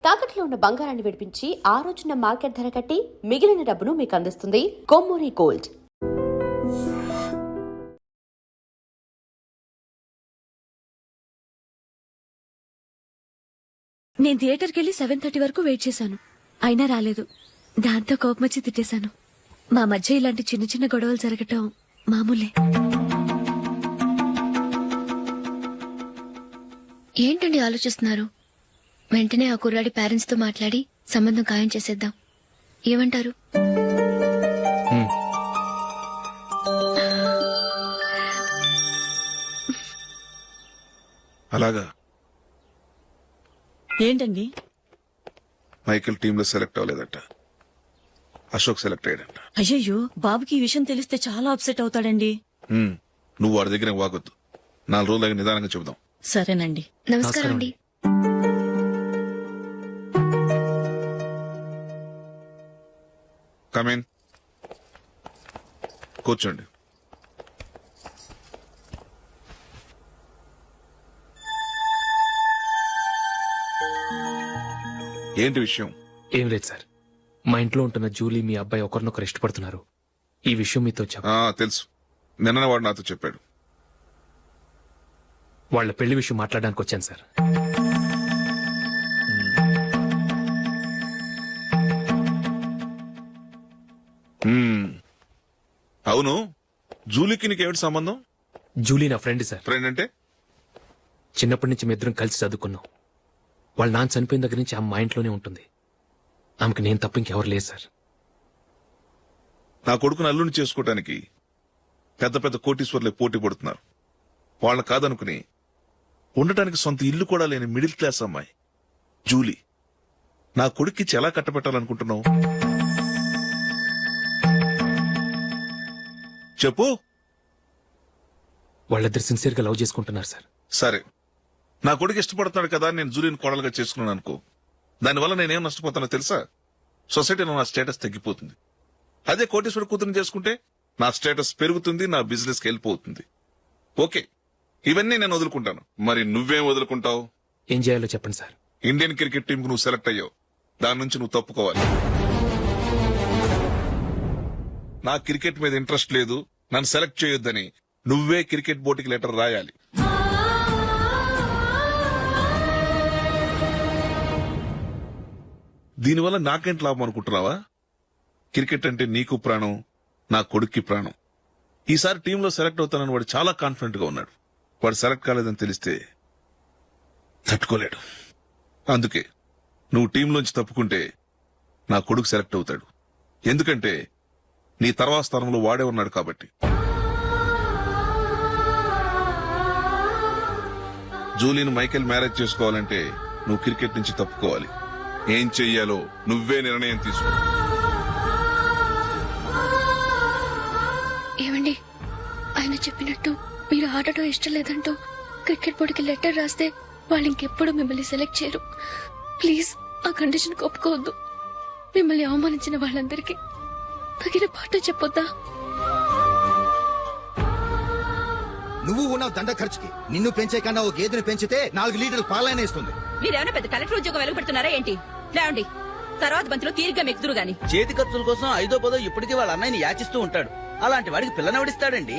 తాకట్లో ఉన్న బంగారాన్ని విడిపించి ఆ రోజున మార్కెట్ ధర కట్టి మిగిలిన డబ్బును మీకు అందిస్తుంది కొమ్మూరి గోల్డ్. నేను థియేటర్కి వెళ్ళి 7:30 వరకు వెయిట్ చేశాను, అయినా రాలేదు. దాంతో కోపమొచ్చి తిట్టేశాను. మా మధ్య ఇలాంటి చిన్న చిన్న గొడవలు జరగటం మామూలే. ఏంటండి ఆలోచిస్తున్నారు? వెంటనే ఆ కుర్రాడి పేరెంట్స్ తో మాట్లాడి సంబంధం ఖాయం చేసేద్దాం. ఏమంటారు? అలాగా? ఏంటండి? మైకేల్ టీమ్ లో సెలెక్ట్ అవ్వలేదట, అశోక్ సెలెక్ట్ అయ్యాడంట. అయ్యయ్యో, బాబుకి ఈ విషయం తెలిస్తే చాలా అప్సెట్ అవుతాడండి. నువ్వు వాడి దగ్గర వాగొద్దు, 4 రోజులు నిదానంగా చెబుదాం. సరేనండి. నమస్కారం అండి. కమేన్, కూర్చోండి. ఏంటి విషయం? ఏం లేదు సార్, మా ఇంట్లో ఉంటున్న జూలీ మీ అబ్బాయి ఒకరినొకరు ఇష్టపడుతున్నారు. ఈ విషయం మీతో తెలుసు, నిన్న వాడు నాతో చెప్పాడు. వాళ్ళ పెళ్లి విషయం మాట్లాడడానికి వచ్చాను సార్. అవును, జూలీకి నీకేమిటి సంబంధం? జూలీ నా ఫ్రెండ్ సార్. ఫ్రెండ్ అంటే? చిన్నప్పటి నుంచి మీ ఇద్దరం కలిసి చదువుకున్నాం. వాళ్ళ నాన్న చనిపోయిన దగ్గర నుంచి ఆమె మా ఇంట్లోనే ఉంటుంది. ఆమెకు నేను తప్ప ఇంకెవరు లేదు సార్. నా కొడుకును అల్లుని చేసుకోవటానికి పెద్ద పెద్ద కోటీశ్వర్లే పోటీ పడుతున్నారు. వాళ్ళని కాదనుకుని ఉండటానికి సొంత ఇల్లు కూడా లేని మిడిల్ క్లాస్ అమ్మాయి జూలీ నా కొడుక్కిచ్చి ఎలా కట్టబెట్టాలనుకుంటున్నావు? చెప్పు. వాళ్ళిద్దరు సిన్సియర్ గా లవ్ చేసుకుంటున్నారు సార్. సరే, నా కొడుకు ఇష్టపడుతున్నాడు కదా, నేను జూలీని కోడలుగా చేసుకున్నాను అనుకో. దానివల్ల నేనేం నష్టపోతానో తెలుసా? సొసైటీలో నా స్టేటస్ తగ్గిపోతుంది. అదే కోటీశ్వర కూతురుని చేసుకుంటే నా స్టేటస్ పెరుగుతుంది, నా బిజినెస్కి వెళ్ళిపోతుంది. ఓకే, ఇవన్నీ నేను వదులుకుంటాను. మరి నువ్వేం వదులుకుంటావు? ఏం చేయాలో చెప్పండి సార్. ఇండియన్ క్రికెట్ టీం కు నువ్వు సెలెక్ట్ అయ్యావు, దాని నుంచి నువ్వు తప్పుకోవాలి. నా క్రికెట్ మీద ఇంట్రెస్ట్ లేదు, నన్ను సెలెక్ట్ చేయొద్దని నువ్వే క్రికెట్ బోర్డుకి లెటర్ రాయాలి. దీనివల్ల నాకేంటి లాభం అనుకుంటున్నావా? క్రికెట్ అంటే నీకు ప్రాణం, నా కొడుక్కి ప్రాణం. ఈసారి టీంలో సెలెక్ట్ అవుతానని వాడు చాలా కాన్ఫిడెంట్ గా ఉన్నాడు. వాడు సెలెక్ట్ కాలేదని తెలిస్తే తట్టుకోలేడు. అందుకే నువ్వు టీంలోంచి తప్పుకుంటే నా కొడుకు సెలెక్ట్ అవుతాడు. ఎందుకంటే నీ తర్వాత స్థానంలో వాడే ఉన్నాడు కాబట్టి. జూలీని మైకేల్ మ్యారేజ్ చేసుకోవాలంటే నువ్వు క్రికెట్ నుంచి తప్పుకోవాలి. ఏం చెయ్యాలో నువ్వే నిర్ణయం తీసుకో. ఏమండి, ఆయన చెప్పినట్టు మీరు ఆడటం ఇష్టం లేదంటూ క్రికెట్ బోర్డుకి లెటర్ రాస్తే వాళ్ళు ఇంకెప్పుడు మిమ్మల్ని సెలెక్ట్ చేయరు. ప్లీజ్ ఆ కండిషన్ ఒప్పుకోవద్దు. మిమ్మల్ని అవమానించిన వాళ్ళందరికీ తగిన పాఠం చెప్పొద్దా? నువ్వు ఉన్నావు దండ ఖర్చుకి. నిన్ను పెంచే కన్నా ఓ గేదెని పెంచితే 4 లీటర్లు పాలైనా ఇస్తుంది. మీరేమైనా పెద్ద కలెక్టర్ ఉద్యోగం వెలుగుపెడుతున్నారా ఏంటి? లేవండి, తర్వాత బంతిలో తీరిగ్గా మెక్కుదురు గాని. చేతి ఖర్చుల కోసం 5ో 10ో ఇప్పటికీ వాళ్ళ అన్నయ్యని యాచిస్తూ ఉంటాడు. అలాంటి వాడికి పిల్లనెవడిస్తాడండి?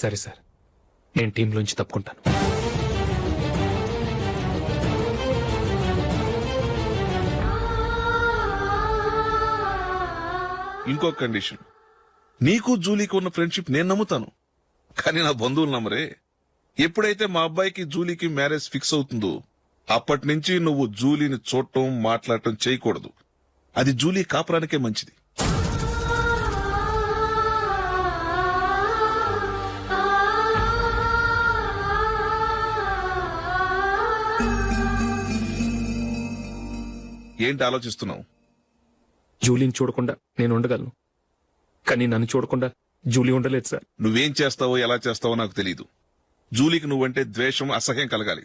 సరే సార్, నేను టీంలోంచి తప్పుకుంటాను. ఇంకో కండిషన్, నీకు జూలీకి ఉన్న ఫ్రెండ్షిప్ నేను నమ్ముతాను, కానీ నా బంధువులు నమ్మరే. ఎప్పుడైతే మా అబ్బాయికి జూలీకి మ్యారేజ్ ఫిక్స్ అవుతుందో అప్పటి నుంచి నువ్వు జూలీని చూడటం మాట్లాడటం చేయకూడదు. అది జూలీ కాపురానికే మంచిది. ఏంటి ఆలోచిస్తున్నావు? జూలీని చూడకుండా నేను ఉండగలను, కానీ నన్ను చూడకుండా జూలీ ఉండలేదు సార్. నువ్వేం చేస్తావో ఎలా చేస్తావో నాకు తెలీదు, జూలీకి నువ్వంటే ద్వేషం, అసహ్యం కలగాలి.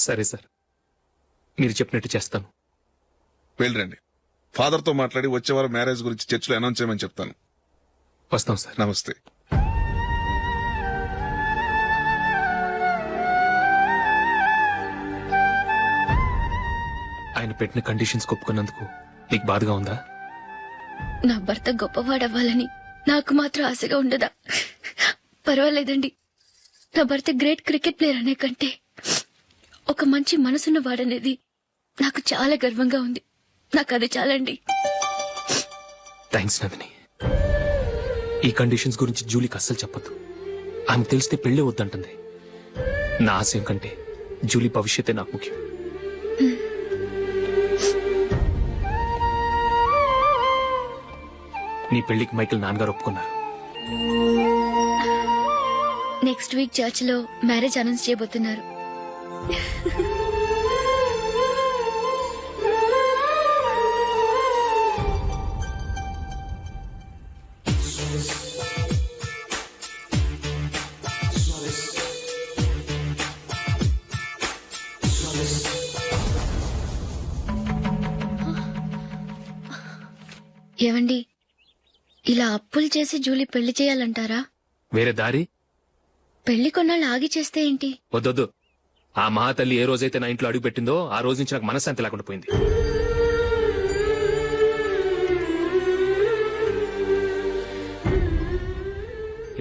సరే సార్, మీరు చెప్పినట్టు చేస్తాను. వెళ్ళండి. ఫాదర్తో మాట్లాడి వచ్చే వారం మ్యారేజ్ గురించి చర్చిలో అనౌన్స్ చేయమని చెప్తాను. వస్తాం సార్. నమస్తే. ఆయన పెట్టిన కండిషన్స్ ఒప్పుకున్నందుకు నీకు బాధగా ఉందా? నా భర్త గొప్పవాడవ్వాలని నాకు మాత్రం ఆశగా ఉండదా? పర్వాలేదండి. నా భర్త గ్రేట్ క్రికెట్ ప్లేయర్ అనే కంటే ఒక మంచి మనసున్న వాడనేది నాకు చాలా గర్వంగా ఉంది. నాకు అది చాలండి. థ్యాంక్స్ నందిని. ఈ కండిషన్స్ గురించి జూలీకి అస్సలు చెప్పొద్దు. ఆమెకు తెలిస్తే పెళ్లి వద్దంటుంది. నా ఆశయం కంటే జూలీ భవిష్యత్తే నాకు ముఖ్యం. నీ పెళ్లికి మైకేల్ నాన్నగారు ఒప్పుకున్నారు. నెక్స్ట్ వీక్ చర్చ్ లో మ్యారేజ్ అనౌన్స్ చేయబోతున్నారు. ఏవండి, ఇలా అప్పులు చేసి జూలీ పెళ్లి చేయాలంటారా? వేరే దారి? పెళ్లి కొన్నాళ్ళు ఆగి చేస్తే ఏంటి? వద్దొద్దు. ఆ మహాతల్లి ఏ రోజైతే నా ఇంట్లో అడుగు పెట్టిందో ఆ రోజు నుంచి నాకు మనశ్శాంతి లేకుండా పోయింది.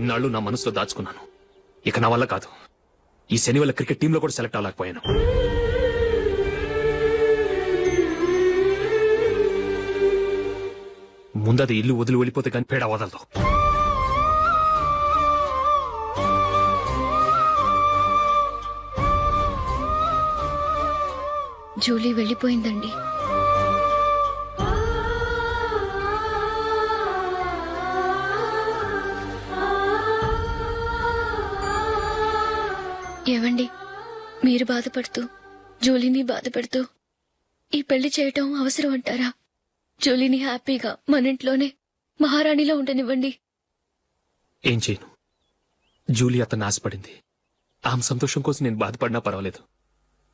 ఇన్నాళ్ళు నా మనసులో దాచుకున్నాను. ఇక నా వల్ల కాదు. ఈ శని వల్ల క్రికెట్ టీంలో కూడా సెలెక్ట్ అవ్వలేకపోయాను. ముందది ఇల్లు వదిలి వెళ్ళిపోతే కానీ పేడ వదలదు. జూలీ వెళ్ళిపోయిందండి. ఏవండి, మీరు బాధపడుతూ జూలీని బాధపెడుతూ ఈ పెళ్లి చేయటం అవసరం అంటారా? జూలీని హ్యాపీగా మన ఇంట్లోనే మహారాణిలో ఉండనివ్వండి. ఏం చేయను? జూలీ అతన్ని ఆశపడింది. ఆమె సంతోషం కోసం నేను బాధపడినా పర్వాలేదు.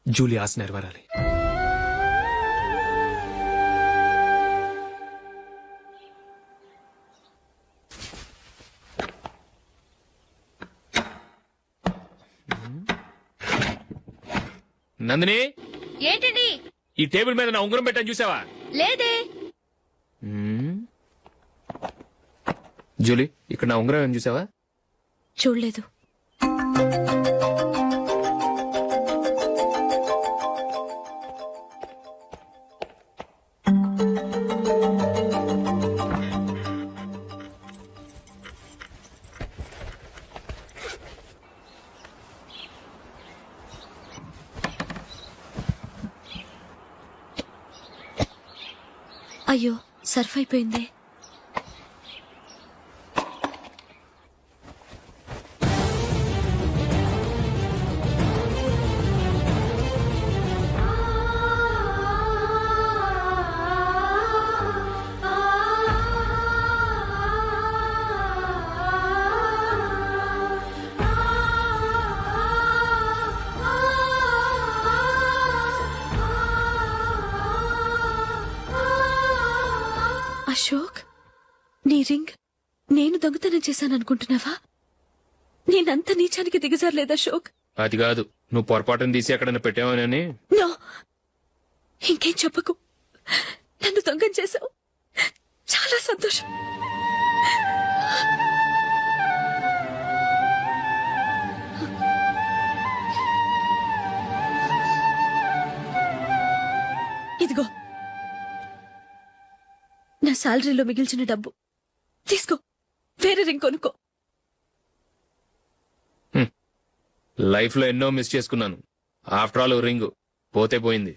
జూలీ ఆశ నెరవేరాలి. నందిని, ఏంటండి? ఈ టేబుల్ మీద నా ఉంగరం పెట్టాను చూసావా? లేదే. జూలీ, ఇక్కడ నా ఉంగరం ఏం చూసావా? చూడలేదు. అయ్యో, సర్ఫ్ అయిపోయింది. అశోక్, నీ రింగ్ నేను దొంగతనం చేశాననుకుంటున్నావా? నేనంత నీచానికి దిగజారలేదు అశోక్. అది కాదు, నువ్వు పొరపాటును తీసి ఎక్కడైనా పెట్టావని. నో, ఇంకేం చెప్పకు. నన్ను దొంగం చేశావు. చాలా సంతోషం. ఇదిగో నా శాలరీలో మిగిల్చిన డబ్బు తీసుకో. వేరే రింగ్ కొనుక్కో. లైఫ్ లో ఎన్నో మిస్ చేసుకున్నాను. ఆఫ్టర్ ఆల్ రింగ్ పోతే పోయింది.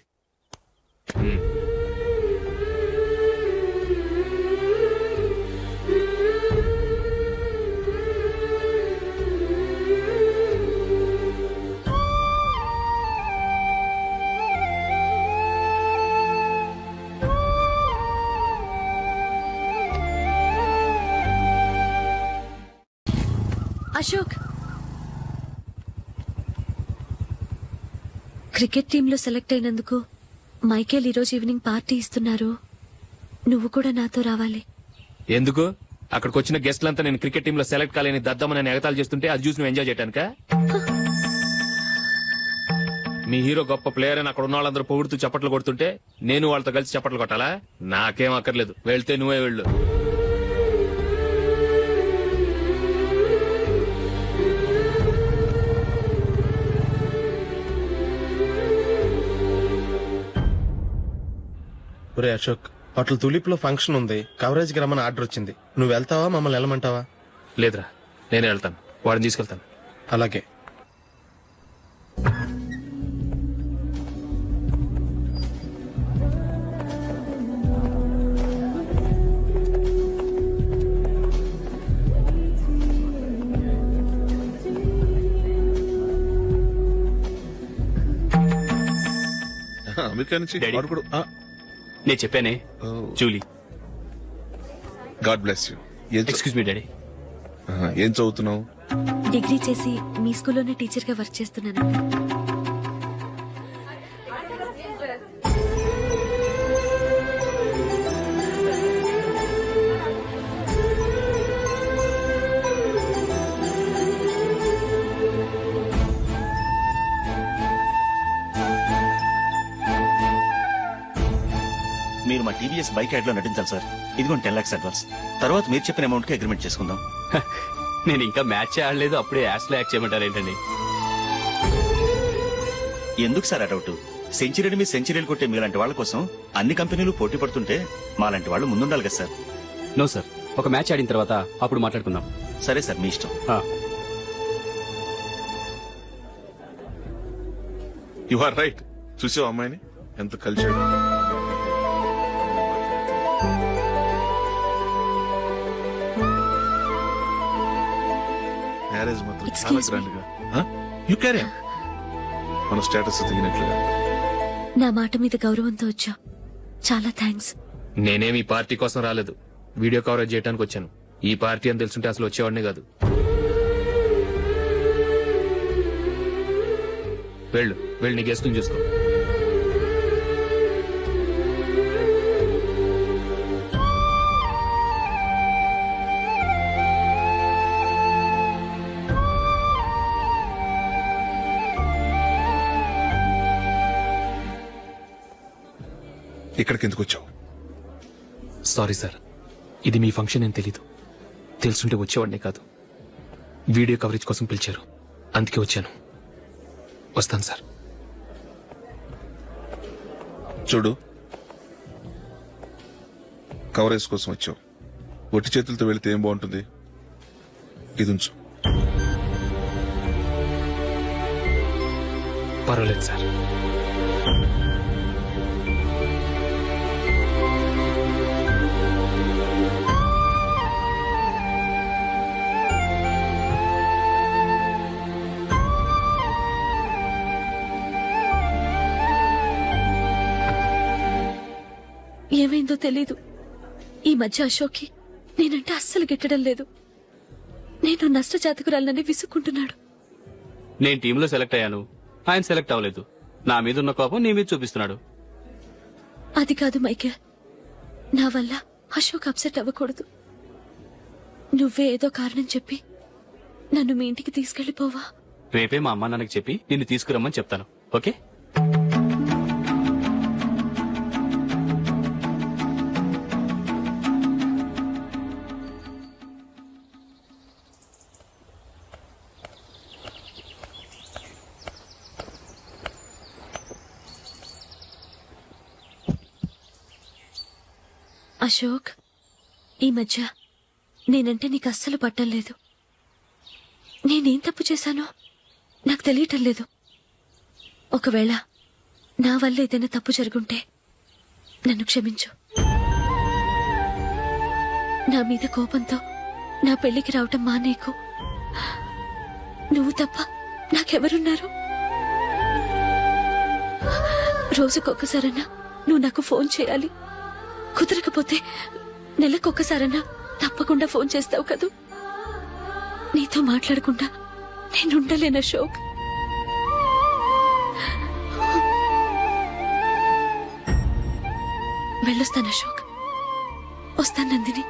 అశోక్, క్రికెట్ టీంలో సెలెక్ట్ అయినందుకు మైకేల్ ఈరోజు ఈవినింగ్ పార్టీ ఇస్తున్నారు. నువ్వు కూడా నాతో రావాలి. ఎందుకు? అక్కడికి వచ్చిన గెస్ట్లంతా నేను క్రికెట్ టీంలో సెలెక్ట్ కాలేని దద్దమని ఎగతాలు చేస్తుంటే అది చూసి నువ్వు ఎంజాయ్ చేయటానికా? మీ హీరో గొప్ప ప్లేయర్ అని అక్కడ ఉన్న వాళ్ళందరూ పొగుడుతూ చప్పట్లు కొడుతుంటే నేను వాళ్ళతో కలిసి చప్పట్లు కొట్టాలా? నాకేం అక్కర్లేదు, వెళ్తే నువ్వే వెళ్ళు. ఒరే అశోక్, హోటల్ తులిప్ లో ఫంక్షన్ ఉంది, కవరేజ్ కి రమ్మని ఆర్డర్ వచ్చింది. నువ్వు వెళ్తావా, మమ్మల్ని వెళ్ళమంటావా? లేదురా, నేనే వెళ్తాను, వాడిని తీసుకెళ్తాను. అలాగే. అమెరికా నుంచి డాడీ. వాడు కూడా నేను చెప్పానే, Julie. God bless you. Excuse me daddy. ఏం చదువుతున్నావు? డిగ్రీ చేసి మీ స్కూల్లోనే టీచర్ గా వర్క్ చేస్తున్నాను. మీరు మా టీవీఎస్ బైక్ యాడ్ లో నటించాలి సార్. ఇదిగోండి 10 lakhs అడ్వాన్స్. తర్వాత మీరు చెప్పిన అమౌంట్ కి అగ్రిమెంట్ చేసుకుందాం. నేను ఇంకా మ్యాచ్ ఆడలేదు, అప్పుడే యాష్ లో యాక్ట్ చేయమంటారు ఏంటండి? ఎందుకు సార్ ఆ డౌట్? సెంచరీని మీ సెంచరీలు కొట్టే మీలాంటి వాళ్ళ కోసం అన్ని కంపెనీలు పోటీ పడుతుంటే మాలాంటి వాళ్ళు ముందుండాలి కదా సార్. నో సార్, ఒక మ్యాచ్ ఆడిన తర్వాత అప్పుడు మాట్లాడుకుందాం. సరే సార్, మీ ఇష్టం. You are right. చూసావు అమ్మాయిని ఎంత కలిసాడు? మ్యారేజ్ మాత్రం చాలా Excuse me. గ్రాండ్ గా. యు క్యారీ మన స్టేటస్ దిగినట్లుగా. నా మాట మీద గౌరవంతో వచ్చా. చాలా థ్యాంక్స్. నేనేమి ఈ పార్టీ కోసం రాలేదు, వీడియో కవరేజ్ చేయడానికి వచ్చాను. ఈ పార్టీ అని తెలుసుంటే అసలు వచ్చేవాడినే కాదు. వెళ్ళు వెళ్ళు, నీ గెస్ట్ని చూసుకో. ఇక్కడికి ఎందుకు వచ్చావు? సారీ సార్, ఇది మీ ఫంక్షన్ అని తెలీదు. తెలుసుంటే వచ్చేవాడినే కాదు. వీడియో కవరేజ్ కోసం పిలిచారు, అందుకే వచ్చాను. వస్తాను సార్. చూడు, కవరేజ్ కోసం వచ్చావు. ఒట్టి చేతులతో వెళితే ఏం బాగుంటుంది? ఇది ఉంచు. పర్వాలేదు సార్. ఏమైందో తెలీదు, ఈ మధ్య అశోక్కి నేనంటే అస్సలు గిట్టడం లేదు. నేను నష్టజాతకురాలని విసుక్కుంటున్నాడు. నేను టీంలో సెలెక్ట్ అయ్యాను, ఆయన సెలెక్ట్ అవ్వలేదు. నా మీద ఉన్న కోపం నీ మీద చూపిస్తున్నాడు. అది కాదు మైకేల్, నా వల్ల అశోక్ అప్సెట్ అవ్వకూడదు. నువ్వే ఏదో కారణం చెప్పి నన్ను మీ ఇంటికి తీసుకెళ్లిపోవా? రేపే మా అమ్మ నాన్నకి చెప్పి నిన్ను తీసుకురమ్మని చెప్తాను. ఓకే? అశోక్, ఈ మధ్య నేనంటే నీకు అస్సలు పట్టం లేదు. నేనేం తప్పు చేశానో నాకు తెలియటం లేదు. ఒకవేళ నా వల్ల ఏదైనా తప్పు జరుగుంటే నన్ను క్షమించు. నా మీద కోపంతో నా పెళ్లికి రావటం మానేకు. నువ్వు తప్ప నాకెవరున్నారు? రోజుకొక్కసారన్నా నువ్వు నాకు ఫోన్ చేయాలి. కుదరకపోతే నెలకొక్కసారన్నా తప్పకుండా ఫోన్ చేస్తావు కదూ? నీతో మాట్లాడకుండా నేనుండలేను అశోక్. వెళ్ళొస్తాను అశోక్. వస్తాను నందిని.